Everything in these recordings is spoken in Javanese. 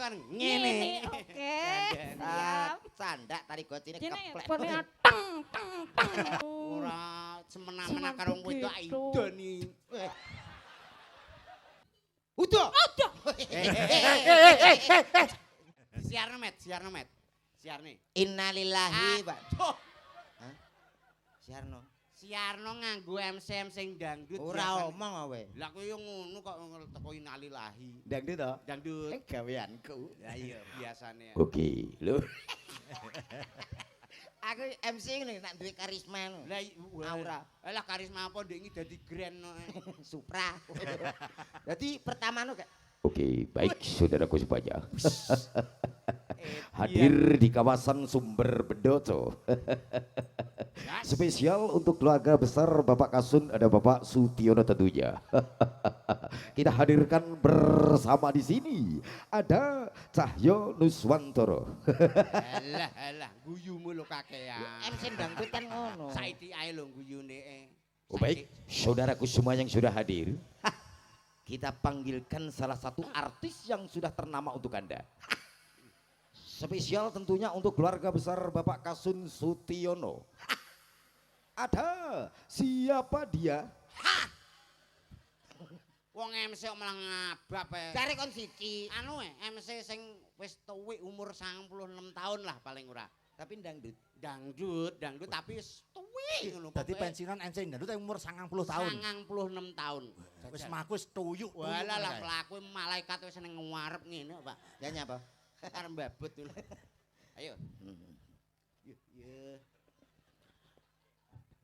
kon ngene. Oke. Siap. Sandak tari gocine keplek. Tang tang tang. Ora semena-mena karo wong wedok idoni. Udah. Aduh. Siarno met, siarno met. Siarne. Innalillahi, Pak. Aduh. Hah? Siarno. Siarno nganggo MC sing dangdut. Ora omong kowe. Lah kowe yo ngono kok teko innalillahi. Dangdut to? Dangdut. Gaweanku. Ya iya biasane. Oke, lho. Aku MC ngene nak duwe karisma no. Lah aura. Lah karisma apa ndek iki dadi grand no. Supra. Jadi pertama no kayak Oke, baik saudaraku semuanya. Hadir di kawasan Sumber Bedoto. Spesial untuk keluarga besar Bapak Kasun, ada Bapak Sutiono tentunya. Kita hadirkan bersama di sini ada Cahyo Nuswantoro. Alah, guyumu lo kakean. MC dangdut kan ngono. Saiki ae lho guyune. Oh, baik, saudaraku semua yang sudah hadir. Kita panggilkan salah satu artis yang sudah ternama untuk Anda. Spesial tentunya untuk keluarga besar Bapak Kasun Sutiono. Ada siapa dia? Wong MC kok malah ngabap ae. Cari kon siji. Anu MC sing wis tuwek umur 96 tahun lah paling ora. Tapi dangdut. Dangdut tapi wis tuwek ngono. Dadi pensiunan MC dangdut umur 90 tahun. 96 tahun. Wis mlaku wis tuyuk. Walah lah pelaku malaikat wis ning ngarep ngene, Pak. Ya nyapa? Arep mbabut dulu. Ayo.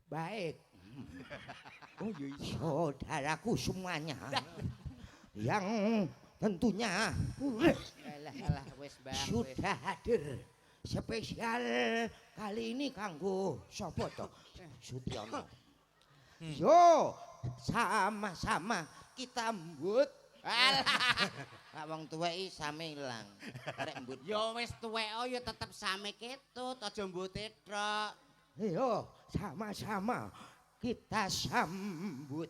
Baik. Oh iya, saudaraku semuanya yang tentunya Alah wis mbah. sudah hadir spesial kali ini kanggo sapa to? Sutiono. Yo, sama-sama kita mbut. Alah. Kak wong tuwek iki same ilang. Arek mbut. Ya wis tuwek ya tetep same ketut, aja mbute tok. Yo, sama-sama kita sambut.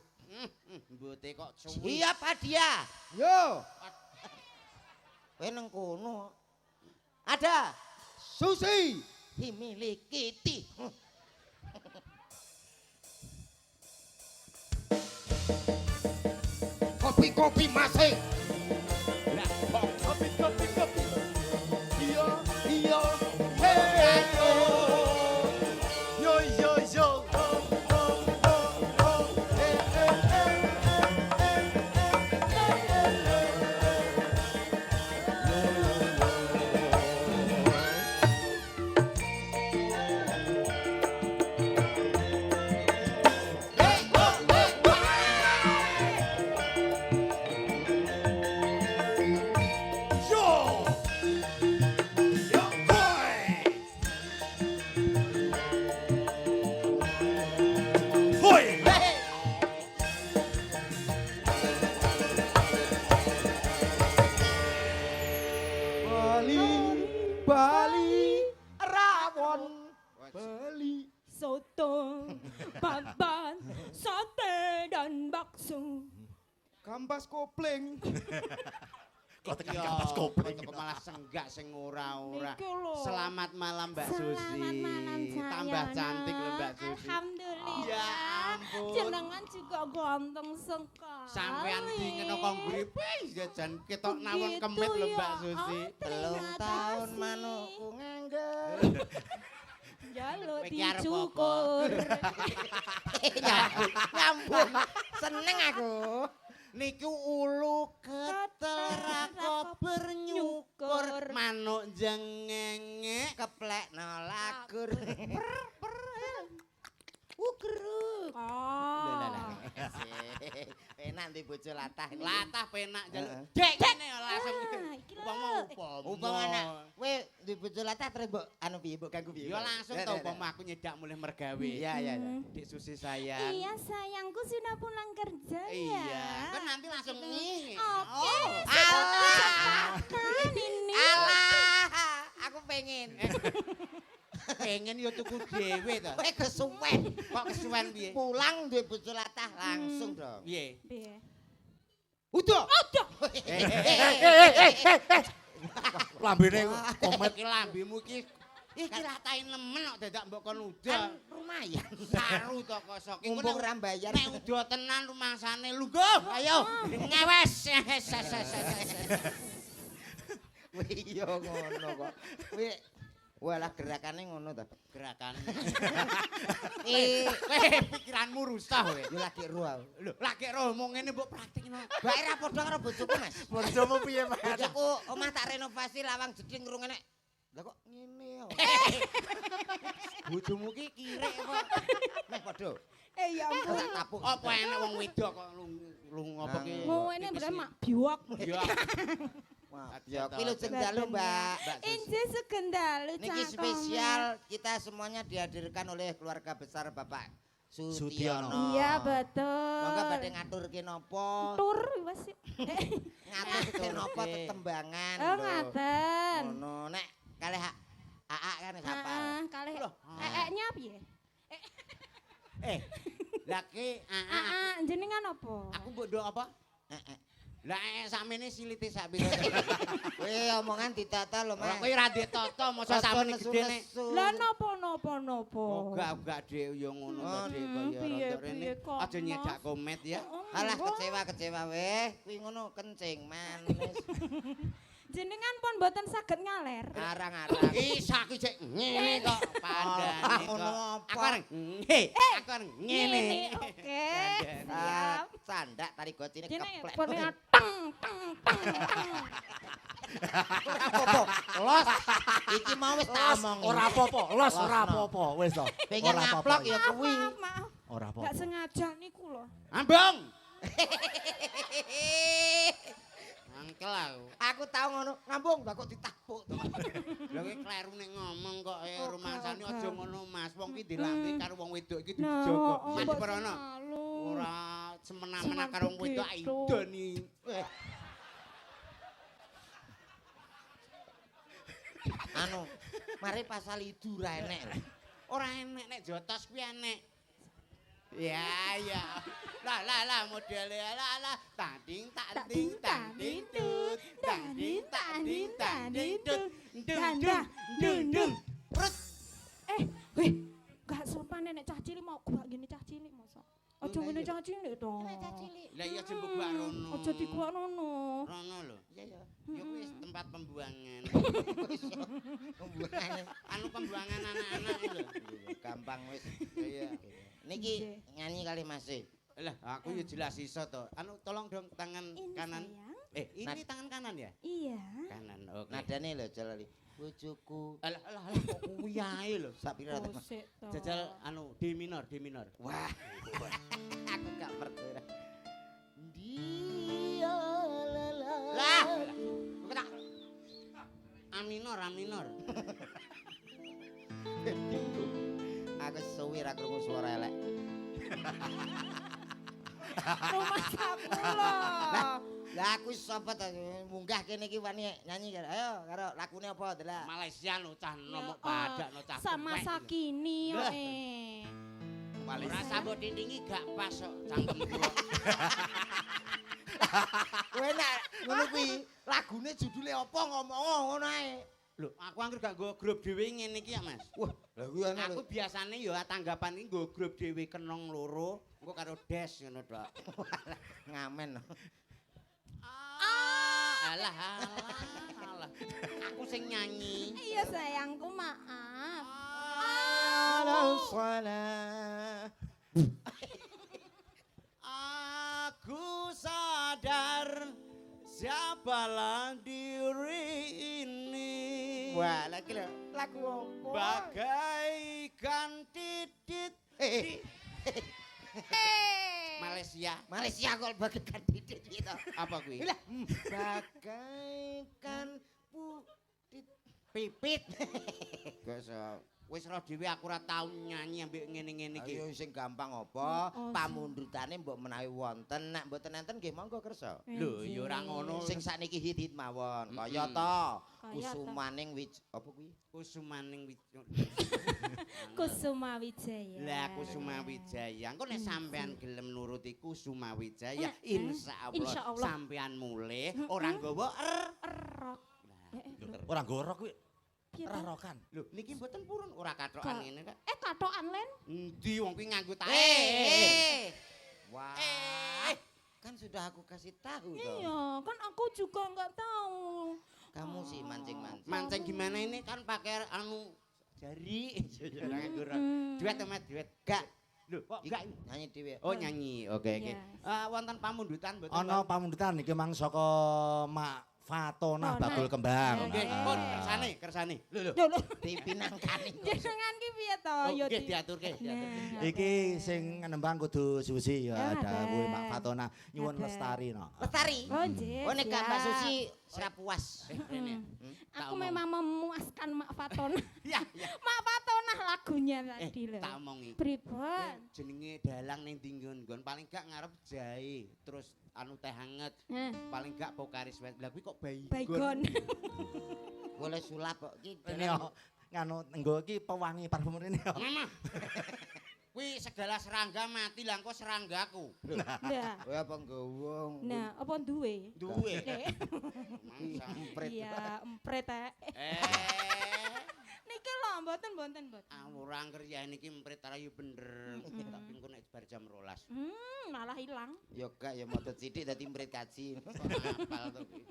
Mbute kok suwi. Siapa dia? Yo. Kowe nang kono. Ada Susi dimiliki Ti. Kopi-kopi masih. Lah kok kopi. Iya, iya. Hey, yo. Yo yo yo. Bali rawon Bali Soto, babat, sate dan bakso. kampas kopling. Kok tekan kampas kopling. Kok malah senggak sing ora-ora. Niku lho. Selamat malam Mbak Selamat Susi. malam sayang. Tambah cantik lho Mbak Susi. Alhamdulillah. Ya ampun. Jenengan juga ganteng sekali. Sampean dingin kok ngripe jajan ketok nawon Begitu kemit lho ya. Mbak Susi. Oh, Telung ternyata tahun sih. manukku nganggur. Jaluk Kowe ki arep dicukur. Nyambung. Seneng aku. Niku ulu ketel rakober nyukur manuk jengenge Keplek nolakur. ugruk. Oh. Enak di bojo latah. Latah penak jaluk. Heeh. Dek kene langsung. iki lho. Umpama Umpama anak, kowe di bojo latah terus mbok anu piye mbok ganggu piye? Ya langsung to umpama aku nyedak mulai mergawe. Iya iya iya. Dik Susi sayang. Iya sayangku sudah pulang kerja ya. Iya, kan nanti langsung nih. Oke. Alah. Kan ini. Alah, aku pengen. Pengen yo tuku dhewe to. Kowe kesuwen. Kok kesuwen piye? Pulang duwe bojo latah langsung dong. Piye? Piye? Udah. Aduh. Lambene komet. Iki lambemu iki iki ratain nemen kok dadak mbok kon uda. Kan lumayan. Saru to kosok. Mumpung ra bayar. Nek uda tenan rumangsane lungguh. Ayo ngewes. Wih iya ngono kok. Wih walah gerakane ngono ta. Gerakan. Eh, Pikiranmu rusak kowe. yo lagi ro. Lho, lagi roh mong ngene mbok praktekno. Bae ra padha karo bojoku, Mas. Bojomu piye, Mas? Bojoku omah tak renovasi lawang jeding rungene. Lah kok ngene yo. Bojomu ki kirek kok. Meh padha. Ya ampun. Tak tapuk. Apa enek wong wedok kok lung apa ki? Mau ini bener mak biwak. Ya. Wah, ya kuwi lho jeng dalu, Mbak. Inje segendalu Niki spesial kita semuanya dihadirkan oleh keluarga besar Bapak Sudiono. Sudiono. Iya betul. Monggo badhe ngaturke napa? Tur wes. Ngaturke napa tetembangan. Oh lho. ngaten. Ngono nek kalih AA kan sapa? Kalih Loh. ee-nya piye? Lah ki Jenengan apa? aku mbok ndok apa? Lah sakmene silite sak pira. Weh omongan ditata lho, Ora Mas. kowe ra ndek tata masa sakmene gedene. Lah napa? Oh, enggak Dik, ya ngono to Dik kaya piye, rontok rene. piye kok, Aja nyedak Mas? komet ya. Alah kecewa weh. Kuwi ngono kencing manis. Jenengan pun mboten saged ngaler. Arang-arang. Isa aku cek ngene kok pandane kok. Ngono apa? Aku areng aku areng ngene. Oke. Ah, Siap. sandak tari gocine Jenenge keplek. pone teng. Ora apa-apa. Los. Iki mau wis tak omongi. Ora apa-apa, los ora apa-apa, wis to. Pengen Ora apa-apa. ngaplok ya kuwi. Maaf. Ora Gak apa-apa. sengaja niku lho. Ambong. Angkel aku. Aku tahu ngono, ngambung lah kok ditapuk. Lah kowe kleru nek ngomong kok Oke, rumangsane oke. aja ngono Mas. Wong ki dilambe karo wong wedok iki Nah, dijogo. oh, Wis mbok perono. semalu. Ora semena-mena karo wong wedok begitu. aidoni. Anu, mari pasal itu ra enek. Ora enek nek jotos kuwi enek. Ya. Lah modele lah tanding tanding tanding tut tanding tanding tanding tut dung dung. Prut. Weh, gak sopan nek cah cilik mau gua gini cah cilik masa. Aja ngene cah cilik to. Lah iya jembuk gua rono. Aja dikuak nono. Rono lho. Iya ya. Ya kuwi tempat pembuangan. Pembuangan. Anu pembuangan anak-anak iki lho. Gampang wis. Iya. Niki nyanyi kali Mas. Lah aku ya jelas iso to. Anu tolong dong tangan Ini kanan. sayang. Ini tangan kanan ya? Iya. Kanan. Oke. Nadane lho jalali. Bojoku Alah kok kuwi ae lho. sak pira to, Oh, Mas? sik to. Jajal anu D minor. Wah. Aku gak ngerti. Dia lala. Lah. Kok tak A minor. Aku suwi ra krungu swara elek. Rumah sakula. Lah aku sapa ta munggah kene iki wani nyanyi karo. Ayo karo lakune apa delak. Malaysia no cah nomok padak no cah. Sama tuwek. Sakini yo Lah. Ora sambut dindingi gak pas kok cangkemku. Kowe nek ngono kuwi lagune judule apa ngomong ngono ae. Lho, aku angger gak nggo grup dhewe ngene iki ya, Mas. Wah, lha kuwi ana Aku biasane ya tanggapan iki nggo grup dhewe kenong loro, engko karo des ngono tok. ngamen. Alah. Aku sing nyanyi. Iya sayangku maaf. Aku sadar siapalah diri ini. Wah, lagi lho lagu apa? Bagaikan titit di Malaysia. Malaysia kok bagaikan titik gitu. Apa kuwi? Lah, bagaikan Pipit. Wis ora dhewe aku ora tau nyanyi ambek ngene-ngene iki. Ayo sing gampang apa? Oh, Pamundhutane mbok menawi wonten, nek mboten enten nggih monggo kersa. Lho, ya ora ngono. Sing sakniki hit-hit mawon. Kaya Mm-mm. to, Kaya to. kusumaning apa kuwi? Kusumaning Kusuma Wijaya. Lah Kusuma Wijaya. Engko nek sampean gelem nuruti Kusuma Wijaya, insyaallah Insyaallah. sampean mulih ora nggawa Erok. Ora gorok kuwi. Piye ta? Rarokan. Lho, niki mboten purun ora kathokan ngene kok. Katokan Len. Endi wong kuwi nganggo tae. Wah. Kan sudah aku kasih tahu toh. Iya, kan aku juga enggak tahu. Kamu sih mancing-mancing. Mancing gimana ini kan pakai anu jari. Nganggo duet Mas, duet. Gak. Lho, kok Iki gak nyanyi dhewe. Oh nyanyi, oke. Yes. Wonten pamundutan mboten? Ana pamundutan iki mang saka Mak Fatona Oh, bakul nah. kembang. Oke, Ah. pun kersane. Lho. Lho, Dipinangkani. jenengan ki piye to? Oh, Ya nggih di- diaturke. Nah, Iki sing nembang kudu Susi ya Ya, dawuhe ada. Mak Fatona nyuwun Ada. lestari no. Lestari. Oh, nggih. Oh nek Mbak siap. Susi ora puas. Rene. Aku memang memuaskan Mak Fatona. Iya, iya. Mak Fatona lagunya tadi lho. Tak omongi. Pripun? Jenenge dalang ning dinggon-nggon paling gak ngarep jahe, terus anu teh hangat, Nah, paling gak pokaris wet. Lah kuwi kok baygon. baygon. Boleh sulap kok iki. Ini yo nganu nggo iki pewangi parfum ini yo. Mama. Kuwi segala serangga mati lah engko seranggaku. Nah, Kowe apa nggowo? nah, apa duwe? Duwe. Eh, Mangsa. Iya, empret eh. Niki lho, mboten. Ora kerja niki emprit rayu bener. Tapi engko nek bar jam 12. Malah hilang. Yo gak ya motot sithik dadi mrit kaji. Apal to kuwi.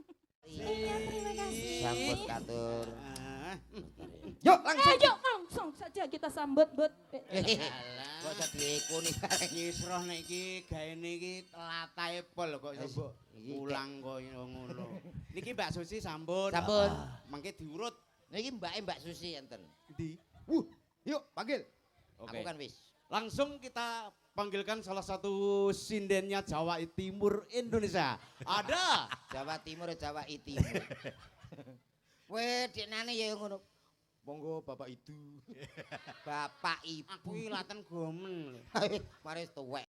Iya, terima kasih. Sambut katur. Yuk langsung. Ayo langsung saja kita sambut, Bud. Kok sedih ikuni bareng. Nyisroh nek iki gaene iki telatahe pol kok coba Iki ulang koyo ngono. Niki Mbak Susi sampun. Sampun. Mangke diurut. Niki Mbak Susi enten. Di. Yuk panggil. Aku kan wis. Langsung kita panggilkan salah satu sindennya Jawa Timur Indonesia. Ada. Jawa Timur Jawa Timur. Weh, deknane ya ngono. Monggo Bapak itu. Bapak Ibu. Aku iki laten gomen. Mari tuwek.